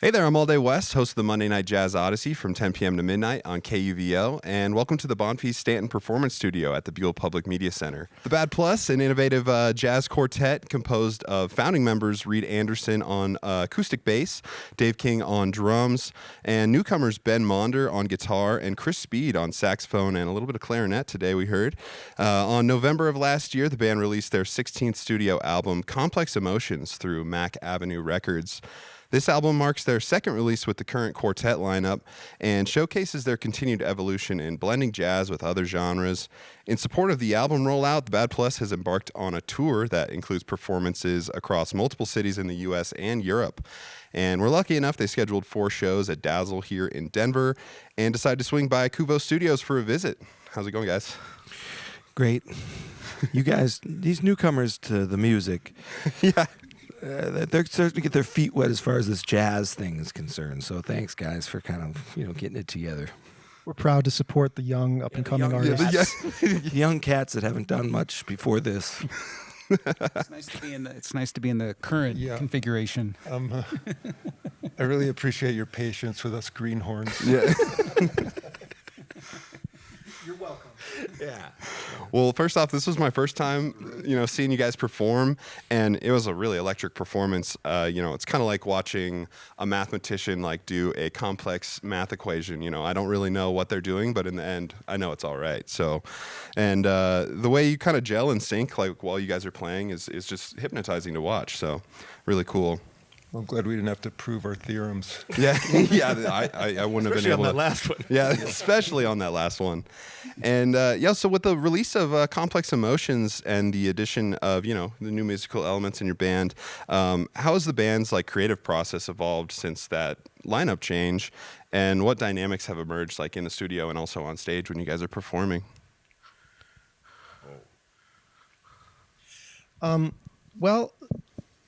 Hey there, I'm All Day West, host of the Monday Night Jazz Odyssey from 10 p.m. to midnight on KUVO, and welcome to the Bonfils Stanton Performance Studio at the Buell Public Media Center. The Bad Plus, an innovative jazz quartet composed of founding members Reid Anderson on acoustic bass, Dave King on drums, and newcomers Ben Monder on guitar and Chris Speed on saxophone and a little bit of clarinet today, we heard. On November of last year, the band released their 16th studio album, Complex Emotions, through Mac Avenue Records. This album marks their second release with the current quartet lineup and showcases their continued evolution in blending jazz with other genres. In support of the album rollout, the Bad Plus has embarked on a tour that includes performances across multiple cities in the U.S. and Europe. And we're lucky enough they scheduled 4 shows at Dazzle here in Denver and decided to swing by KUVO Studios for a visit. How's it going, guys? Great. You guys, these newcomers to the music, Yeah. they're starting to get their feet wet as far as this jazz thing is concerned. So thanks, guys, for kind of getting it together. We're proud to support the young up-and-coming artists. The young cats that haven't done much before this. It's nice to be in the current configuration. I really appreciate your patience with us greenhorns. Yeah. You're welcome. Yeah. Well, first off, this was my first time, seeing you guys perform, and it was a really electric performance. It's kind of like watching a mathematician do a complex math equation. I don't really know what they're doing, but in the end, I know it's all right. So, and the way you kind of gel and sync while you guys are playing is just hypnotizing to watch. So, really cool. I'm glad we didn't have to prove our theorems. Yeah, I wouldn't have been able on to. that last one. Yeah, especially on that last one. And so with the release of Complex Emotions and the addition of, the new musical elements in your band, how has the band's creative process evolved since that lineup change? And what dynamics have emerged in the studio and also on stage when you guys are performing? Well,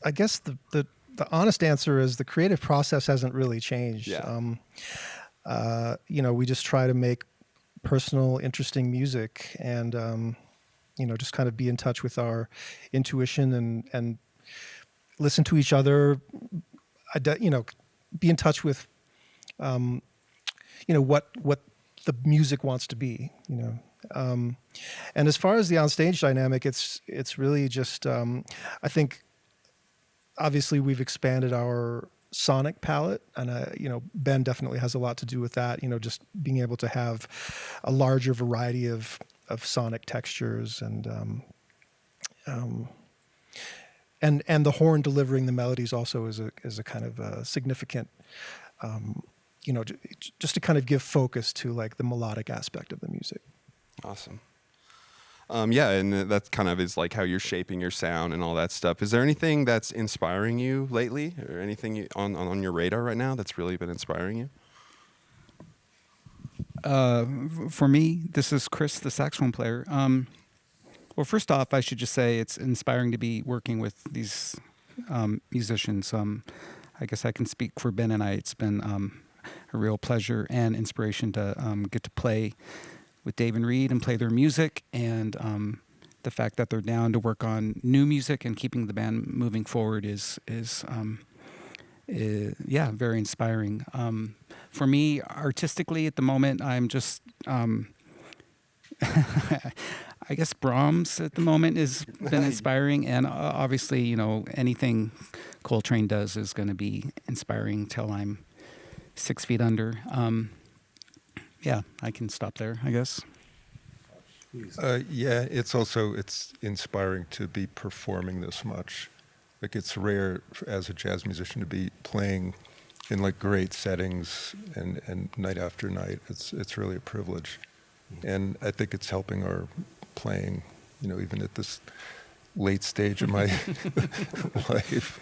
I guess the honest answer is the creative process hasn't really changed. Yeah. We just try to make personal, interesting music and, just kind of be in touch with our intuition and listen to each other, be in touch with, what the music wants to be, And as far as the onstage dynamic, it's really just, I think, obviously, we've expanded our sonic palette, and Ben definitely has a lot to do with that. Just being able to have a larger variety of sonic textures, and the horn delivering the melodies also is a kind of a significant, just to kind of give focus to the melodic aspect of the music. Awesome. And that kind of is how you're shaping your sound and all that stuff. Is there anything that's inspiring you lately, or anything on your radar right now that's really been inspiring you? For me, this is Chris, the saxophone player. Well, first off, I should just say it's inspiring to be working with these musicians. I guess I can speak for Ben and I. It's been a real pleasure and inspiration to get to play with Dave and Reid and play their music, and the fact that they're down to work on new music and keeping the band moving forward is very inspiring. For me, artistically at the moment, I'm just I guess Brahms at the moment has been inspiring, and obviously, anything Coltrane does is going to be inspiring till I'm 6 feet under. I can stop there, I guess. It's inspiring to be performing this much. It's rare as a jazz musician to be playing in great settings and night after night. It's really a privilege, and I think it's helping our playing. Even at this late stage of my life,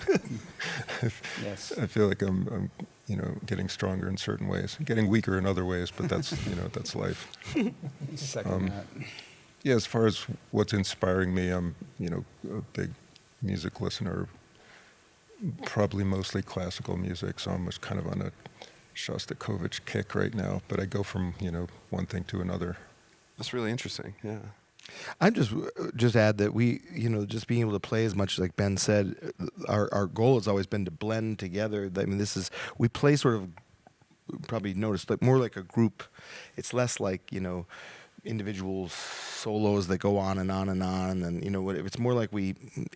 Yes. I feel like I'm getting stronger in certain ways, getting weaker in other ways, but that's, that's life. Second that. Yeah, as far as what's inspiring me, I'm, a big music listener, probably mostly classical music, so I'm just kind of on a Shostakovich kick right now, but I go from, one thing to another. That's really interesting, yeah. I just add that we, just being able to play as much, like Ben said, our goal has always been to blend together. I mean, we play sort of, probably noticed, like more like a group. It's less like, individual solos that go on and on and on. And, it's more like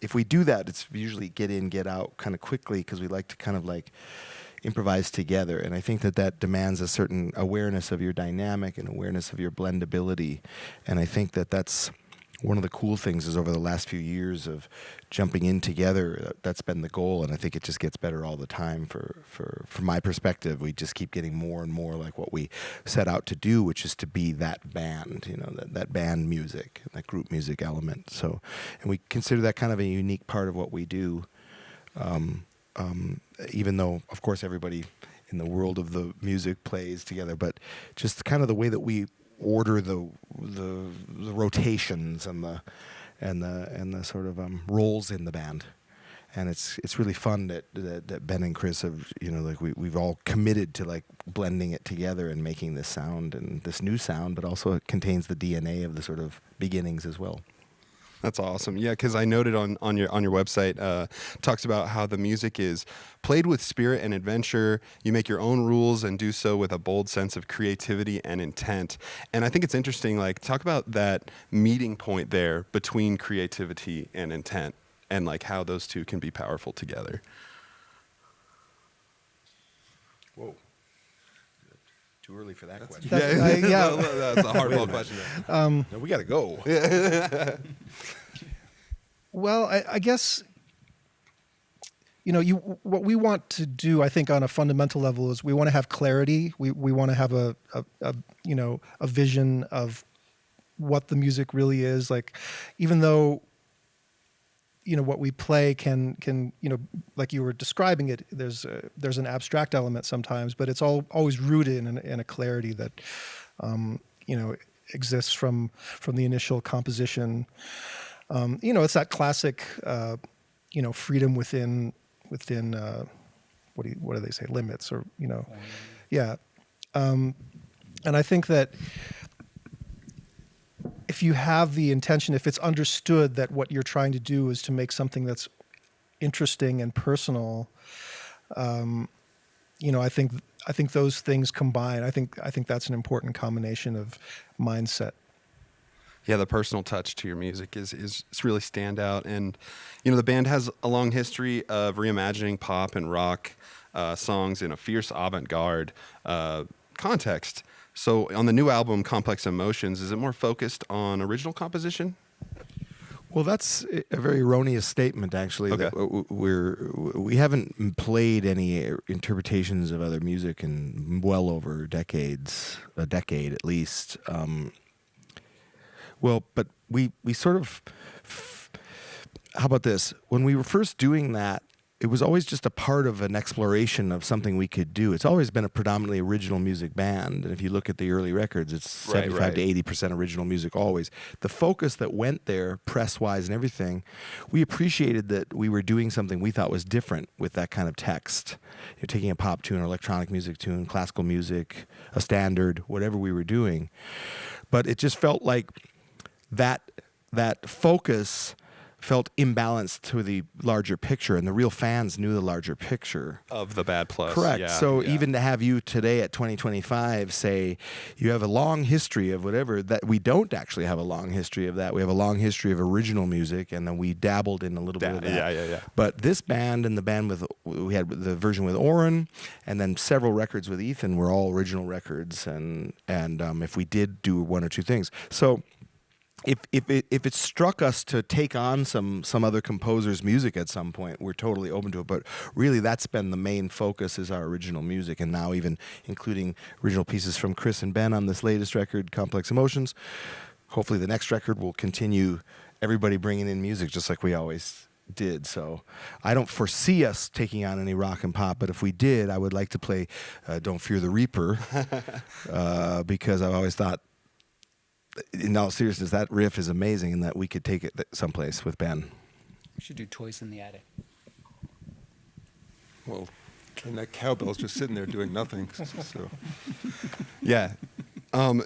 if we do that, it's usually get in, get out kind of quickly, because we like to kind of like improvise together. And I think that demands a certain awareness of your dynamic and awareness of your blendability. And I think that's one of the cool things is over the last few years of jumping in together, that's been the goal. And I think it just gets better all the time from my perspective. We just keep getting more and more like what we set out to do, which is to be that band, that band music, that group music element. So, and we consider that kind of a unique part of what we do. Even though, of course, everybody in the world of the music plays together, but just kind of the way that we order the rotations and the sort of roles in the band, and it's really fun that Ben and Chris have we've all committed to like blending it together and making this sound and this new sound, but also it contains the DNA of the sort of beginnings as well. That's awesome. Yeah, because I noted on your website, talks about how the music is played with spirit and adventure. You make your own rules and do so with a bold sense of creativity and intent. And I think it's interesting, like, talk about that meeting point there between creativity and intent, and like how those two can be powerful together. Whoa. Too early for that question. Yeah. That's a hardball question. No, we got to go. Well, I guess, what we want to do, I think, on a fundamental level is we want to have clarity. We want to have a vision of what the music really is. Like, even though, what we play can like you were describing it, there's an abstract element sometimes, but it's always rooted in a clarity that exists from the initial composition. It's that classic freedom within what do they say, limits, or yeah. And I think that if you have the intention, if it's understood that what you're trying to do is to make something that's interesting and personal, I think those things combine. I think that's an important combination of mindset. Yeah, the personal touch to your music is really standout. And, the band has a long history of reimagining pop and rock songs in a fierce avant-garde context. So on the new album, Complex Emotions, is it more focused on original composition? Well, that's a very erroneous statement, actually. Okay. That we haven't played any interpretations of other music in well over a decade at least. But we sort of, how about this? When we were first doing that, it was always just a part of an exploration of something we could do. It's always been a predominantly original music band. And if you look at the early records, it's 75 to 80% original music always. The focus that went there, press-wise and everything, we appreciated that we were doing something we thought was different with that kind of text. You're taking a pop tune, or electronic music tune, classical music, a standard, whatever we were doing. But it just felt like that focus felt imbalanced to the larger picture, and the real fans knew the larger picture Of the Bad Plus. Correct. Yeah, So yeah. even to have you today at 2025 say you have a long history of whatever, that we don't actually have a long history of that. We have a long history of original music, and then we dabbled in a little bit of that. Yeah. But this band and the band we had the version with Oren, and then several records with Ethan were all original records, and if we did do one or two things. So if it struck us to take on some other composer's music at some point, we're totally open to it. But really, that's been the main focus, is our original music, and now even including original pieces from Chris and Ben on this latest record, Complex Emotions. Hopefully, the next record will continue everybody bringing in music just like we always did. So I don't foresee us taking on any rock and pop, but if we did, I would like to play Don't Fear the Reaper because I've always thought, in all seriousness, that riff is amazing, and that we could take it someplace with Ben. We should do Toys in the Attic. Well, and that cowbell's just sitting there doing nothing. So Yeah.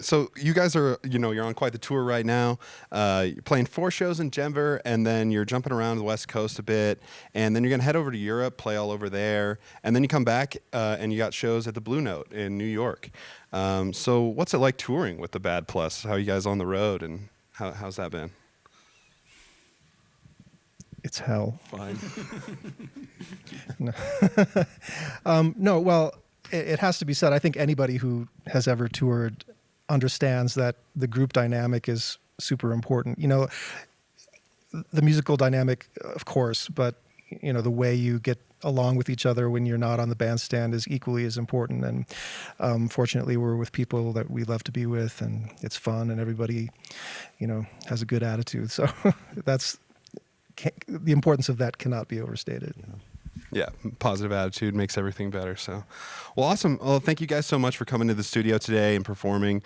So you guys are, you're on quite the tour right now. You're playing 4 shows in Denver, and then you're jumping around the West Coast a bit, and then you're going to head over to Europe, play all over there, and then you come back and you got shows at the Blue Note in New York. So what's it like touring with the Bad Plus? How are you guys on the road, and how's that been? It's hell. Fine. No, well, it has to be said. I think anybody who has ever toured understands that the group dynamic is super important. The musical dynamic, of course, but the way you get along with each other when you're not on the bandstand is equally as important. And fortunately, we're with people that we love to be with, and it's fun, and everybody, has a good attitude. So the importance of that cannot be overstated. Yeah, positive attitude makes everything better. So, well, awesome. Well, thank you guys so much for coming to the studio today and performing.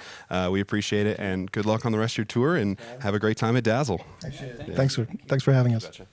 We appreciate it, and good luck on the rest of your tour, and have a great time at Dazzle. Thanks for having us. Gotcha.